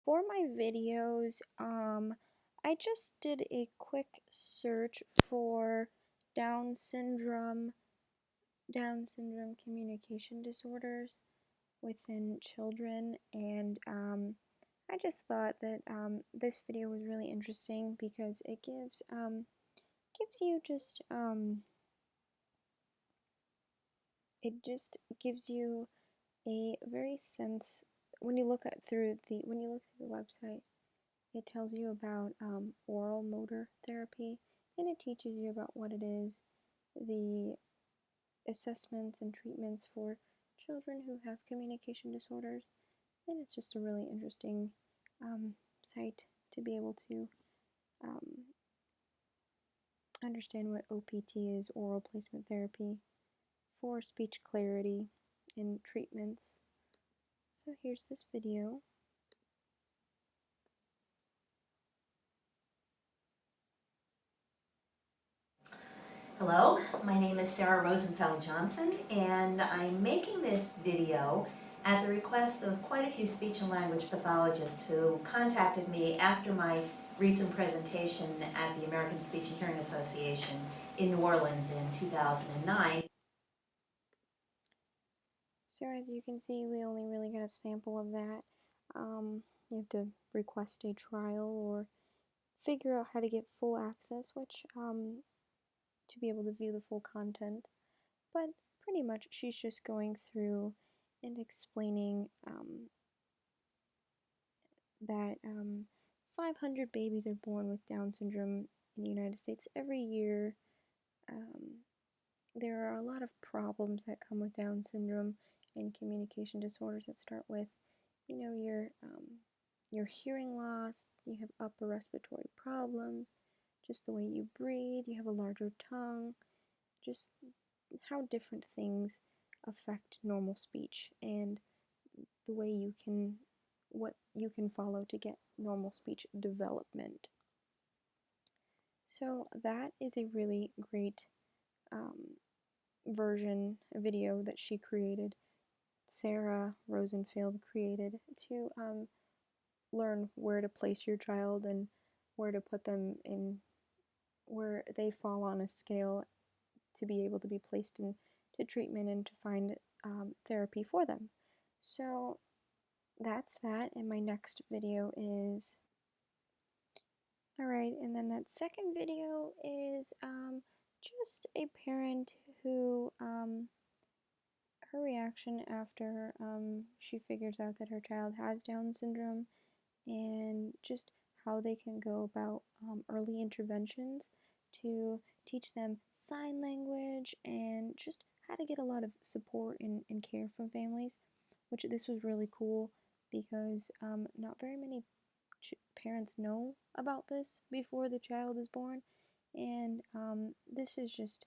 for my videos, I just did a quick search for Down syndrome, Down syndrome communication disorders within children, and I just thought that this video was really interesting because it gives you just it just gives you a very sense when you look through the website. It tells you about oral motor therapy, and it teaches you about what it is, the assessments and treatments for children who have communication disorders, and it's just a really interesting site to be able to um, understand what OPT is, oral placement therapy, for speech clarity and treatments. So here's this video. Hello, my name is Sarah Rosenfeld Johnson, and I'm making this video at the request of quite a few speech and language pathologists who contacted me after my recent presentation at the American Speech and Hearing Association in New Orleans in 2009. So as you can see, we only really got a sample of that. You have to request a trial or figure out how to get full access, which to be able to view the full content. But pretty much she's just going through and explaining that 500 babies are born with Down syndrome in the United States every year. There are a lot of problems that come with Down syndrome and communication disorders that start with, your hearing loss, you have upper respiratory problems, just the way you breathe, you have a larger tongue, just how different things affect normal speech and the way what you can follow to get normal speech development. So that is a really great video that she created, Sarah Rosenfeld created, to learn where to place your child and where to put them in, where they fall on a scale to be able to be placed into treatment and to find therapy for them. So that's that, and my next video is alright, and then that second video is just a parent who her reaction after she figures out that her child has Down syndrome, and just how they can go about early interventions to teach them sign language and just how to get a lot of support and care from families, which this was really cool because not very many parents know about this before the child is born, and this is just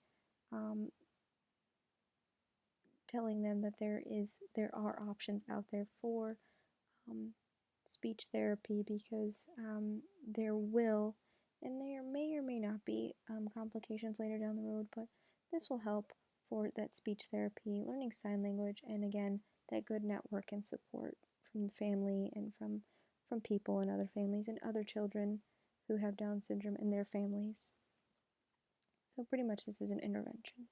telling them that there are options out there for speech therapy, because there will, and there may or may not be complications later down the road, but this will help for that speech therapy, learning sign language, and again, that good network and support from the family and from people and other families and other children who have Down syndrome and their families. So pretty much this is an intervention.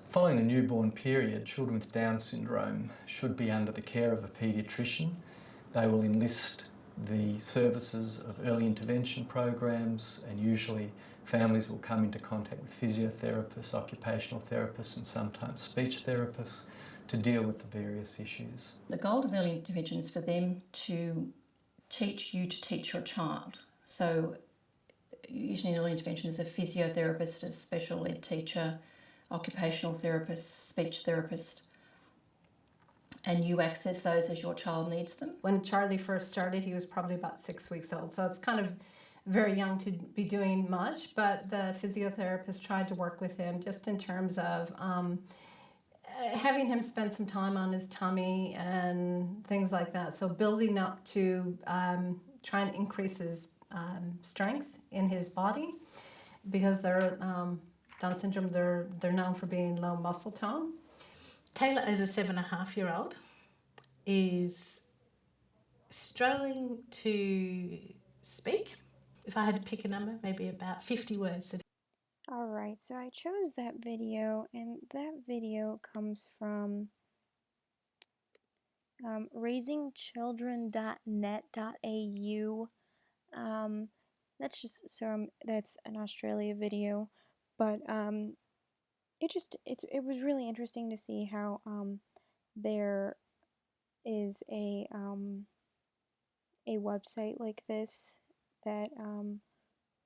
Following the newborn period, children with Down syndrome should be under the care of a paediatrician. They will enlist the services of early intervention programs, and usually families will come into contact with physiotherapists, occupational therapists, and sometimes speech therapists to deal with the various issues. The goal of early intervention is for them to teach you to teach your child. So usually in early intervention is a physiotherapist, a special ed teacher, occupational therapist, speech therapist, and you access those as your child needs them. When Charlie first started, he was probably about 6 weeks old, so it's kind of very young to be doing much, but the physiotherapist tried to work with him just in terms of having him spend some time on his tummy and things like that, so building up to trying to increase his strength in his body because they're Down syndrome. They're known for being low muscle tone. Taylor, as a 7.5-year-old, is struggling to speak. If I had to pick a number, maybe about 50 words. Alright, so I chose that video, and that video comes from raisingchildren.net.au. That's an Australia video, but it was really interesting to see how there is a website like this that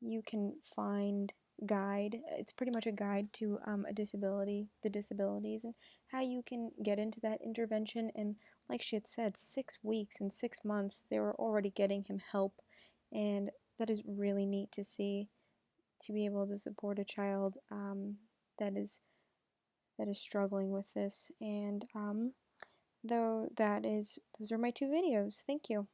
you can find guide. It's pretty much a guide to the disabilities, and how you can get into that intervention. And like she had said, 6 weeks and 6 months, they were already getting him help, and that is really neat to see, to be able to support a child that is struggling with this. And those are my 2 videos. Thank you.